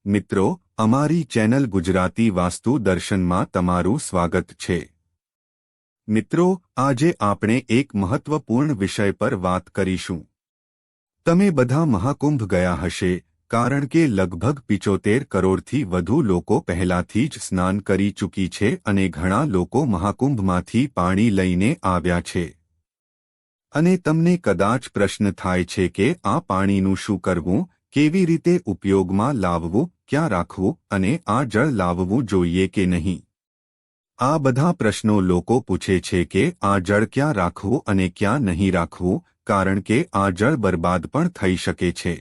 મિત્રો, અમારી ચેનલ ગુજરાતી વાસ્તુ દર્શનમાં તમારું સ્વાગત છે। મિત્રો, આજે આપણે એક મહત્વપૂર્ણ વિષય પર વાત કરીશું। તમે બધા મહાકુંભ ગયા હશે, કારણ કે લગભગ 75 કરોડથી વધુ લોકો પહેલાથી જ સ્નાન કરી ચૂકી છે અને ઘણા લોકો મહાકુંભમાંથી પાણી લઈને આવ્યા છે। અને તમને કદાચ પ્રશ્ન થાય છે કે આ પાણીનું શું કરવું, કેવી રીતે ઉપયોગમાં લાવવું, ક્યાં રાખવું અને આ જળ લાવવું જોઈએ કે નહીં। આ બધા પ્રશ્નો લોકો પૂછે છે કે આ જળ ક્યાં રાખવું અને ક્યાં નહીં રાખવું, કારણ કે આ જળ બરબાદ પણ થઈ શકે છે।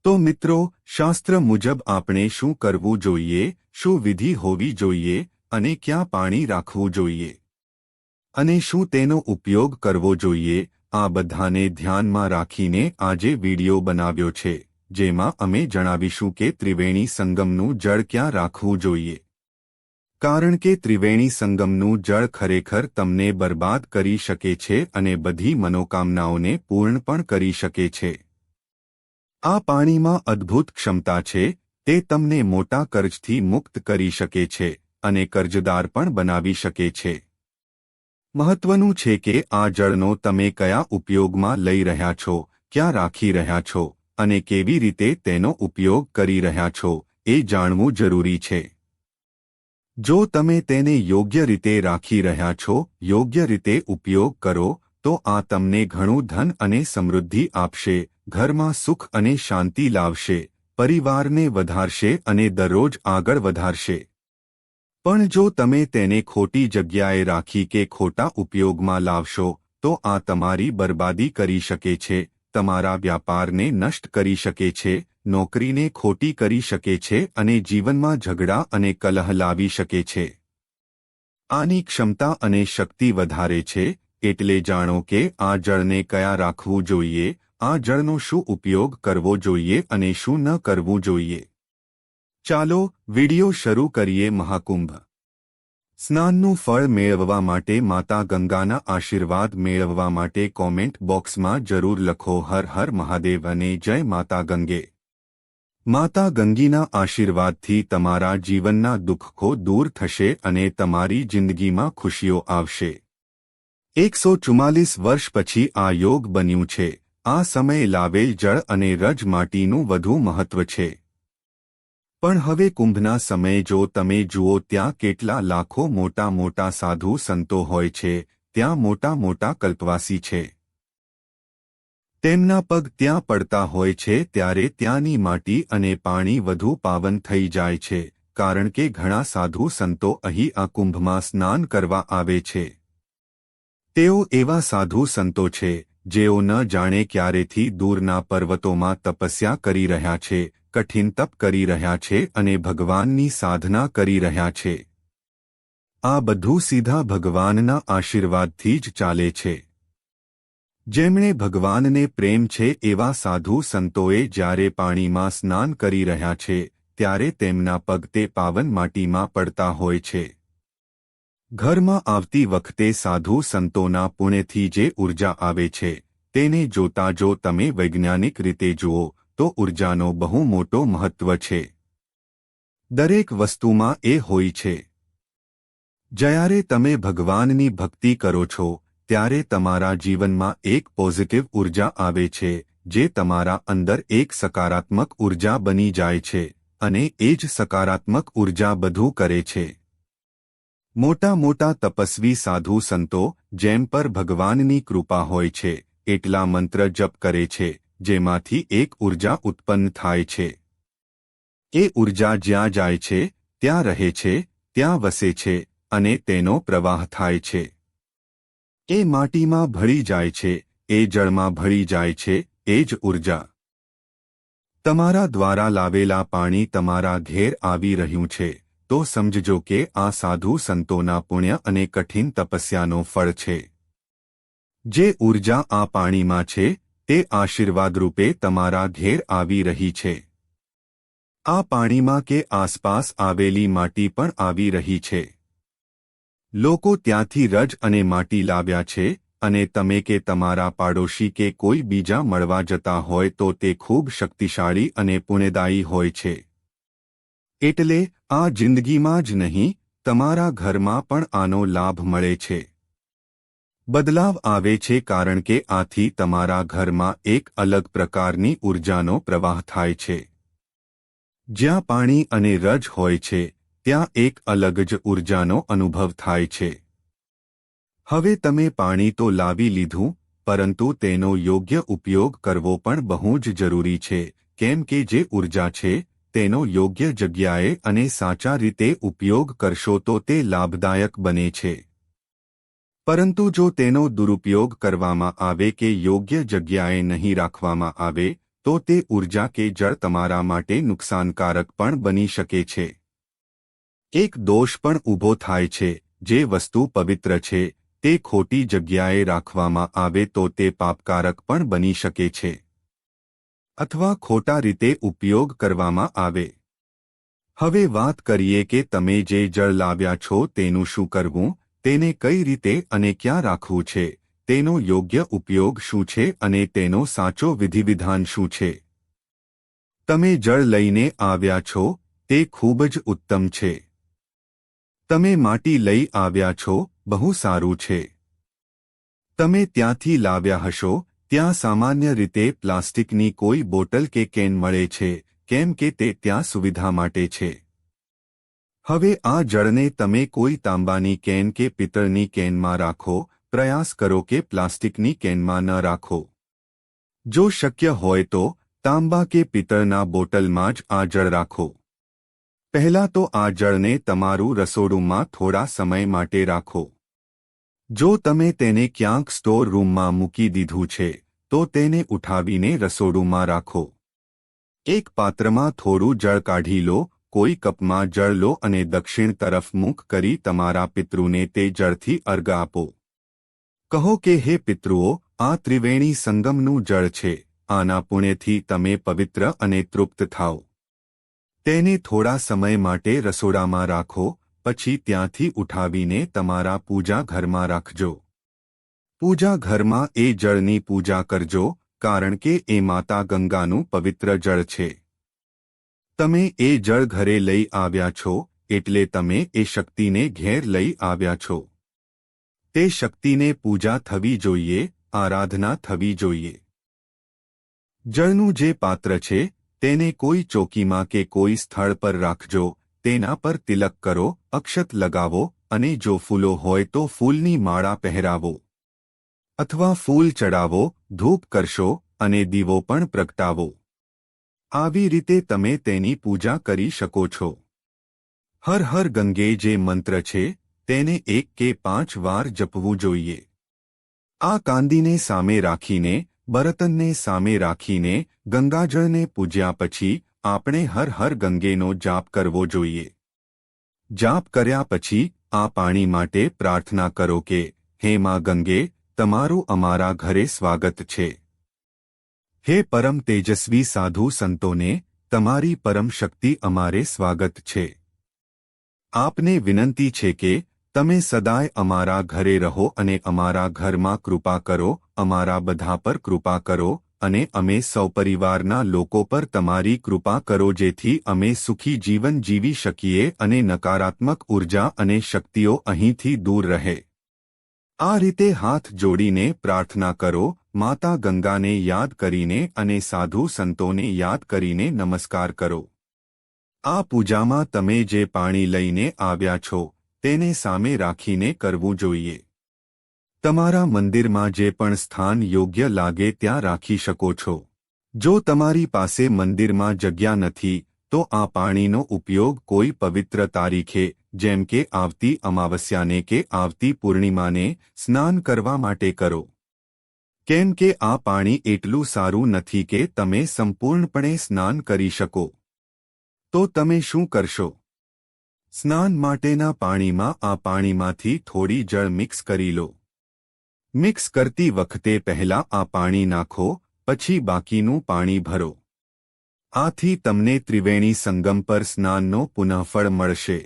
તો મિત્રો, શાસ્ત્ર મુજબ આપણે શું કરવું જોઈએ, શું વિધિ હોવી જોઈએ અને ક્યાં પાણી રાખવું જોઈએ અને શું તેનો ઉપયોગ કરવો જોઈએ, આ બધાને ધ્યાનમાં રાખીને આજે વિડિયો બનાવ્યો છે, જેમાં અમે જણાવીશું કે ત્રિવેણી સંગમનું જળ ક્યાં રાખવું જોઈએ। કારણ કે ત્રિવેણી સંગમનું જળ ખરેખર તમને બરબાદ કરી શકે છે અને બધી મનોકામનાઓને પૂર્ણ પણ કરી શકે છે। આ પાણીમાં અદ્ભુત ક્ષમતા છે, તે તમને મોટા કર્જથી મુક્ત કરી શકે છે અને કર્જદાર પણ બનાવી શકે છે। મહત્વનું છે કે આ જળનો તમે કયા ઉપયોગમાં લઈ રહ્યા છો, ક્યાં રાખી રહ્યા છો અને કેવી રીતે તેનો ઉપયોગ કરી રહ્યા છો, એ જાણવું જરૂરી છે। જો તમે તેને યોગ્ય રીતે રાખી રહ્યા છો, યોગ્ય રીતે ઉપયોગ કરો, તો આ તમને ઘણું ધન અને સમૃદ્ધિ આપશે, ઘરમાં સુખ અને શાંતિ લાવશે, પરિવારને વધારશે અને દરરોજ આગળ વધારશે। પણ જો તમે તેને ખોટી જગ્યાએ રાખી કે ખોટા ઉપયોગમાં લાવશો, તો આ તમારી બરબાદી કરી શકે છે, તમારા વ્યાપારને નષ્ટ કરી શકે છે, નોકરીને ખોટી કરી શકે છે અને જીવનમાં ઝઘડા અને કલહ લાવી શકે છે। આની ક્ષમતા અને શક્તિ વધારે છે, એટલે જાણો કે આ જળને કયા રાખવું જોઈએ, આ જળનો શું ઉપયોગ કરવો જોઈએ અને શું ન કરવું જોઈએ। ચાલો વિડિયો શરૂ કરીએ। મહાકુંભ સ્નાનનું ફળ મેળવવા માટે માતા ગંગાના આશીર્વાદ મેળવવા માટે કોમેન્ટ બોક્સમાં જરૂર લખો હર હર મહાદેવ અને જય માતા ગંગે। માતા ગંગીના આશીર્વાદથી તમારા જીવનના દુઃખો દૂર થશે અને તમારી જિંદગીમાં ખુશીઓ આવશે। 144 વર્ષ પછી આ યોગ બન્યું છે। આ સમયે લાવેલ જળ અને રજ માટીનું વધુ મહત્વ છે। પણ હવે કુંભના સમયે જો તમે જુઓ ત્યાં કેટલા લાખો મોટા મોટા સાધુ સંતો હોય છે, ત્યાં મોટા મોટા કલ્પવાસી છે। તેમના પગ ત્યાં પડતા હોય છે ત્યારે ત્યાંની માટી અને પાણી વધુ પાવન થઈ જાય છે, કારણ કે ઘણા સાધુ સંતો અહીં આ કુંભમાં સ્નાન કરવા આવે છે। તેઓ એવા સાધુ સંતો છે જેઓ ન જાણે ક્યારેથી દૂરના પર્વતોમાં તપસ્યા કરી રહ્યા છે, કઠિન તપ કરી રહ્યા છે અને ભગવાનની સાધના કરી રહ્યા છે। આ બધું સીધા ભગવાનના આશીર્વાદથી જ ચાલે છે। જેમણે ભગવાનને પ્રેમ છે એવા સાધુ સંતોએ જ્યારે પાણીમાં સ્નાન કરી રહ્યા છે, ત્યારે તેમના પગ તે પાવન માટીમાં પડતા હોય છે। ઘરમાં આવતી વખતે સાધુ સંતોના પુણ્યથી જે ઉર્જા આવે છે, તેને જોતા જો તમે વૈજ્ઞાનિક રીતે જુઓ તો ઉર્જાનો બહુ મોટો મહત્વ છે। દરેક વસ્તુમાં એ હોય છે। જ્યારે તમે ભગવાનની ભક્તિ કરો છો, ત્યારે તમારા જીવનમાં એક પોઝિટિવ ઉર્જા આવે છે, જે તમારા અંદર એક સકારાત્મક ઉર્જા બની જાય છે અને એ જ સકારાત્મક ઉર્જા બધું કરે છે। મોટા મોટા તપસ્વી સાધુ સંતો જેમ પર ભગવાનની કૃપા હોય છે, એટલા મંત્ર જપ કરે છે, જેમાંથી એક ઉર્જા ઉત્પન્ન થાય છે। એ ઉર્જા જ્યાં જાય છે, ત્યાં રહે છે, ત્યાં વસે છે અને તેનો પ્રવાહ થાય છે। એ માટીમાં ભળી જાય છે, એ જળમાં ભળી જાય છે, એ જ ઉર્જા તમારા દ્વારા લાવેલા પાણી તમારા ઘેર આવી રહ્યું છે, તો સમજજો કે આ સાધુ સંતોના પુણ્ય અને કઠિન તપસ્યાનો ફળ છે। જે ઉર્જા આ પાણીમાં છે, તે આશીર્વાદ રૂપે તમારા ઘેર આવી રહી છે। આ પાણીમાં કે આસપાસ આવેલી માટી પણ આવી રહી છે। લોકો ત્યાંથી રજ અને માટી લાવ્યા છે અને તમે કે તમારા પાડોશી કે કોઈ બીજા મળવા જતા હોય તો તે ખૂબ શક્તિશાળી અને પુણ્યદાયી હોય છે। એટલે આ જિંદગીમાં જ નહીં, તમારા ઘરમાં પણ આનો લાભ મળે છે. બદલાવ આવે છે કારણ કે આથી તમારા ઘરમાં એક અલગ પ્રકારની ઊર્જાનો પ્રવાહ થાય છે. જ્યાં પાણી અને રજ હોય છે, ત્યાં એક અલગ જ ઊર્જાનો અનુભવ થાય છે. હવે તમે પાણી તો લાવી લીધું, પરંતુ તેનો યોગ્ય ઉપયોગ કરવો પણ બહુ જ જરૂરી છે, કેમ કે જે ઊર્જા છે તેનો યોગ્ય જગ્યાએ અને સાચા રીતે ઉપયોગ કરશો તો તે લાભદાયક બને છે. પરંતુ જો તેનો દુરુપયોગ કરવામાં આવે કે યોગ્ય જગ્યાએ નહીં રાખવામાં આવે તો તે ઊર્જા કે જળ તમારા માટે નુકસાનકારક પણ બની શકે છે. એક દોષ પણ ઊભો થાય છે. જે વસ્તુ પવિત્ર છે તે ખોટી જગ્યાએ રાખવામાં આવે તો તે પાપકારક પણ બની શકે છે, અથવા ખોટા રીતે ઉપયોગ કરવામાં આવે. હવે વાત કરીએ કે તમે જે જળ લાવ્યા છો તેનું શું કરવું, તેને કઈ રીતે અને ક્યાં રાખવું છે, તેનો યોગ્ય ઉપયોગ શું છે અને તેનો સાચો વિધિવિધાન શું છે. તમે જળ લઈને આવ્યા છો તે ખૂબ જ ઉત્તમ છે. તમે માટી લઈ આવ્યા છો, બહુ સારું છે. તમે ત્યાંથી લાવ્યા હશો, ત્યાં સામાન્ય રીતે પ્લાસ્ટિકની કોઈ બોટલ કે કેન મળે છે, કેમ કે તે ત્યાં સુવિધા માટે છે. હવે આ જળને તમે કોઈ તાંબાની કેન કે પિત્તળની કેનમાં રાખો. પ્રયાસ કરો કે પ્લાસ્ટિકની કેનમાં ન રાખો. જો શક્ય હોય તો તાંબા કે પિત્તળના બોટલમાં જ આ જળ રાખો. પહેલા તો આ જળને તમારું રસોડુંમાં થોડા સમય માટે રાખો. જો તમે તેને ક્યાંક સ્ટોર રૂમમાં મૂકી દીધું છે તો તેને ઉઠાવીને રસોડુંમાં રાખો. એક પાત્રમાં થોડું જળ કાઢી લો, કોઈ કપમાં જળ લો અને દક્ષિણ તરફ મુખ કરી તમારા પિતૃને તે જળથી અર્ઘ આપો. કહો કે હે પિતૃઓ, આ ત્રિવેણી સંગમનું જળ છે, આના પુણ્યથી તમે પવિત્ર અને તૃપ્ત થાઓ. તેને થોડા સમય માટે રસોડામાં રાખો, પછી ત્યાંથી ઉઠાવીને તમારા પૂજા ઘરમાં રાખજો. પૂજા ઘરમાં એ જળની પૂજા કરજો, કારણ કે એ માતા ગંગાનું પવિત્ર જળ છે. તમે એ જળ ઘરે લઈ આવ્યા છો એટલે તમે એ શક્તિને ઘેર લઈ આવ્યા છો. તે શક્તિને પૂજા થવી જોઈએ, આરાધના થવી જોઈએ. જળનું જે પાત્ર છે તેને કોઈ ચોકીમાં કે કોઈ સ્થળ પર રાખજો, તેના પર તિલક કરો, અક્ષત લગાવો અને જો ફૂલો હોય તો ફૂલની માળા પહેરાવો અથવા ફૂલ ચડાવો, ધૂપ કરશો અને દીવો પણ પ્રગટાવો. આવી રીતે તમે તેની પૂજા કરી શકો છો. હર હર ગંગે જે મંત્ર છે તેને 1 કે 5 વાર જપવું જોઈએ. આ કાંદીને સામે રાખીને, બરતનને સામે રાખીને ગંગાજળને પૂજ્યા પછી આપણે હર હર ગંગેનો જાપ કરવો જોઈએ. જાપ કર્યા પછી આ પાણી માટે પ્રાર્થના કરો કે હે માં ગંગે, તમારું અમારા ઘરે સ્વાગત છે. હે પરમ તેજસ્વી સાધુ સંતોને, તમારી પરમ શક્તિ અમારે સ્વાગત છે. આપને વિનંતી છે કે તમે સદાય અમારા ઘરે રહો અને અમારા ઘરમાં કૃપા કરો, અમારા બધા પર કૃપા કરો અને અમે સૌ પરિવારના લોકો પર તમારી કૃપા કરો જેથી અમે સુખી જીવન જીવી શકીએ અને નકારાત્મક ઊર્જા અને શક્તિઓ અહીંથી દૂર રહે. આ રીતે હાથ જોડીને પ્રાર્થના કરો, માતા ગંગાને યાદ કરીને અને સાધુ સંતોને યાદ કરીને નમસ્કાર કરો. આ પૂજામાં તમે જે પાણી લઈને આવ્યા છો તેને સામે રાખીને કરવું જોઈએ. તમારા મંદિરમાં જે પણ સ્થાન યોગ્ય લાગે ત્યાં રાખી શકો છો. જો તમારી પાસે મંદિરમાં જગ્યા નથી તો આ પાણીનો ઉપયોગ કોઈ પવિત્ર તારીખે જેમ કે આવતી અમાવસ્યાને કે આવતી પૂર્ણિમાને સ્નાન કરવા માટે કરો. કેમ કે આ પાણી એટલું સારું નથી કે તમે સંપૂર્ણપણે સ્નાન કરી શકો. તો તમે શું કરશો? સ્નાન માટેના પાણીમાં આ પાણીમાંથી થોડી જળ મિક્સ કરી લો. મિક્સ કરતી વખતે પહેલા આ પાણી નાખો, પછી બાકીનું પાણી ભરો. આથી તમને ત્રિવેણી સંગમ પર સ્નાનનો પુનઃફળ મળશે.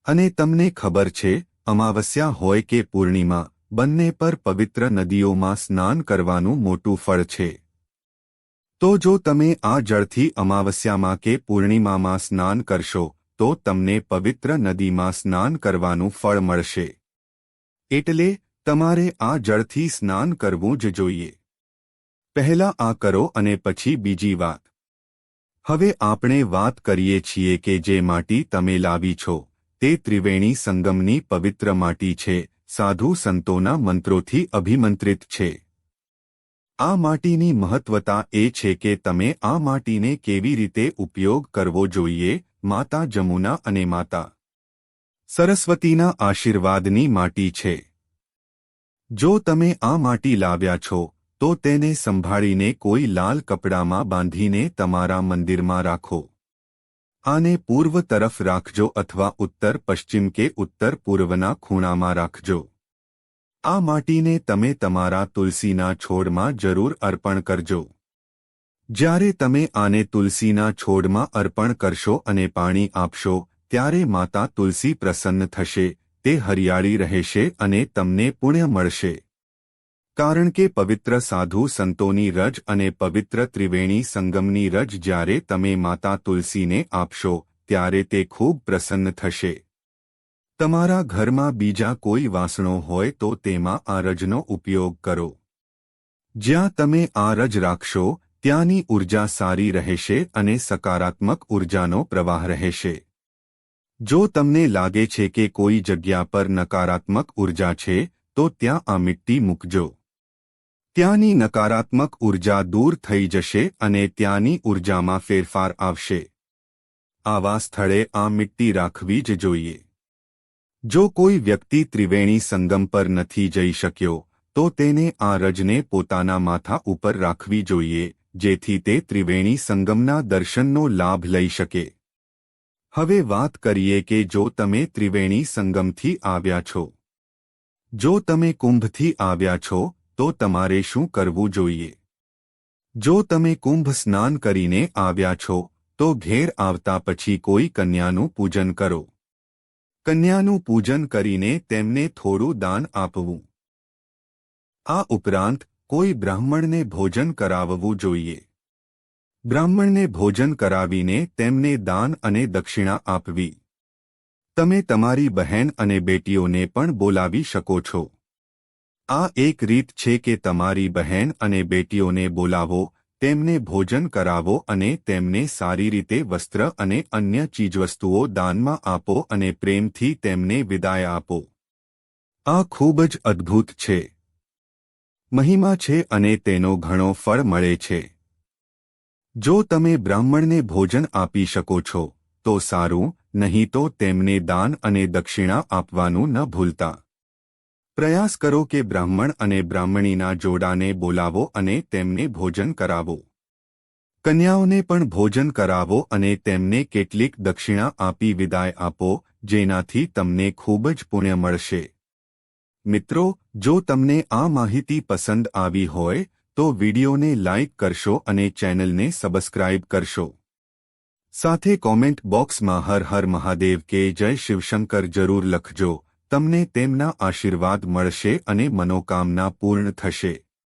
અને તમને ખબર છે, અમાવસ્યા હોય કે પૂર્ણિમા, બંને પર પવિત્ર નદીઓમાં સ્નાન કરવાનું મોટું ફળ છે. તો જો તમે આ જળથી અમાવસ્યામાં કે પૂર્ણિમામાં સ્નાન કરશો તો તમને પવિત્ર નદીમાં સ્નાન કરવાનું ફળ મળશે. એટલે તમારે આ જળથી સ્નાન કરવું જ જોઈએ. પહેલા આ કરો અને પછી બીજી વાત. હવે આપણે વાત કરીએ છીએ કે જે માટી તમે લાવી છો તે ત્રિવેણી સંગમની પવિત્ર માટી છે, સાધુ સંતોના મંત્રોથી અભિમંત્રિત છે. આ માટીની મહત્વતા એ છે કે તમે આ માટીને કેવી રીતે ઉપયોગ કરવો જોઈએ. માતા જમુના અને માતા સરસ્વતીના આશીર્વાદની માટી છે. જો તમે આ માટી લાવ્યા છો તો તેને સંભાળીને કોઈ લાલ કપડામાં બાંધીને તમારા મંદિરમાં રાખો. આને પૂર્વ તરફ રાખજો અથવા ઉત્તર પશ્ચિમ કે ઉત્તર પૂર્વના ખૂણામાં રાખજો. આ માટીને તમે તમારા તુલસીના છોડમાં જરૂર અર્પણ કરજો. જ્યારે તમે આને તુલસીના છોડમાં અર્પણ કરશો અને પાણી આપશો ત્યારે માતા તુલસી પ્રસન્ન થશે, તે હરિયાળી રહેશે અને તમને પુણ્ય મળશે. કારણ કે પવિત્ર સાધુ સંતોની રજ અને પવિત્ર ત્રિવેણી સંગમની રજ જ્યારે તમે માતા તુલસીને આપશો ત્યારે તે ખૂબ પ્રસન્ન થશે. તમારા ઘરમાં બીજા કોઈ વાસણો હોય તો તેમાં આ રજનો ઉપયોગ કરો. જ્યાં તમે આ રજ રાખશો ત્યાંની ઉર્જા સારી રહેશે અને સકારાત્મક ઉર્જાનો પ્રવાહ રહેશે. જો તમને લાગે છે કે કોઈ જગ્યા પર નકારાત્મક ઉર્જા છે તો ત્યાં આ મિટ્ટી મૂકજો. ત્યાંની નકારાત્મક ઉર્જા દૂર થઈ જશે અને ત્યાંની ઉર્જામાં ફેરફાર આવશે. આવા સ્થળે આ મિટ્ટી રાખવી જ જોઈએ. જો કોઈ વ્યક્તિ ત્રિવેણી સંગમ પર નથી જઈ શક્યો તો તેને આ રજને પોતાના માથા ઉપર રાખવી જોઈએ, જેથી તે ત્રિવેણી સંગમના દર્શનનો લાભ લઈ શકે. હવે વાત કરીએ કે જો તમે ત્રિવેણી સંગમથી આવ્યા છો, જો તમે કુંભથી આવ્યા છો તો તમારે શું કરવું જોઈએ. જો તમે કુંભ સ્નાન કરીને આવ્યા છો તો ઘેર આવતા પછી કોઈ કન્યાનું પૂજન કરો. કન્યાનું પૂજન કરીને તેમને થોડું દાન આપવું. આ ઉપરાંત કોઈ બ્રાહ્મણને ભોજન કરાવવું જોઈએ. બ્રાહ્મણને ભોજન કરાવીને તેમને દાન અને દક્ષિણા આપવી. તમે તમારી બહેન અને બેટીઓને પણ બોલાવી શકો છો. આ એક રીત છે કે તમારી બહેન અને બેટીઓને બોલાવો, તેમને ભોજન કરાવો અને તેમને સારી રીતે વસ્ત્ર અને અન્ય ચીજવસ્તુઓ દાનમાં આપો અને પ્રેમથી તેમને વિદાય આપો. આ ખૂબ જ અદ્ભુત છે. મહિમા છે અને તેનો ઘણો ફળ મળે છે. જો તમે બ્રાહ્મણને ભોજન આપી શકો છો તો સારું, નહીં તો તેમને દાન અને દક્ષિણા આપવાનું ન ભૂલતા. પ્રયાસ કરો કે બ્રાહ્મણ અને બ્રાહ્મણીના જોડાને બોલાવો અને તેમને ભોજન કરાવો. કન્યાઓને પણ ભોજન કરાવો અને તેમને કેટલીક દક્ષિણા આપી વિદાય આપો, જેનાથી તમને ખૂબ જ પુણ્ય મળશે. મિત્રો, જો તમને આ માહિતી પસંદ આવી હોય તો વિડીયોને લાઇક કરશો અને ચેનલને સબસ્ક્રાઇબ કરશો. સાથે કોમેન્ટ બોક્સમાં હર હર મહાદેવ કે જય શિવશંકર જરૂર લખજો. તમને તેમના આશીર્વાદ મળશે અને મનોકામના પૂર્ણ થશે.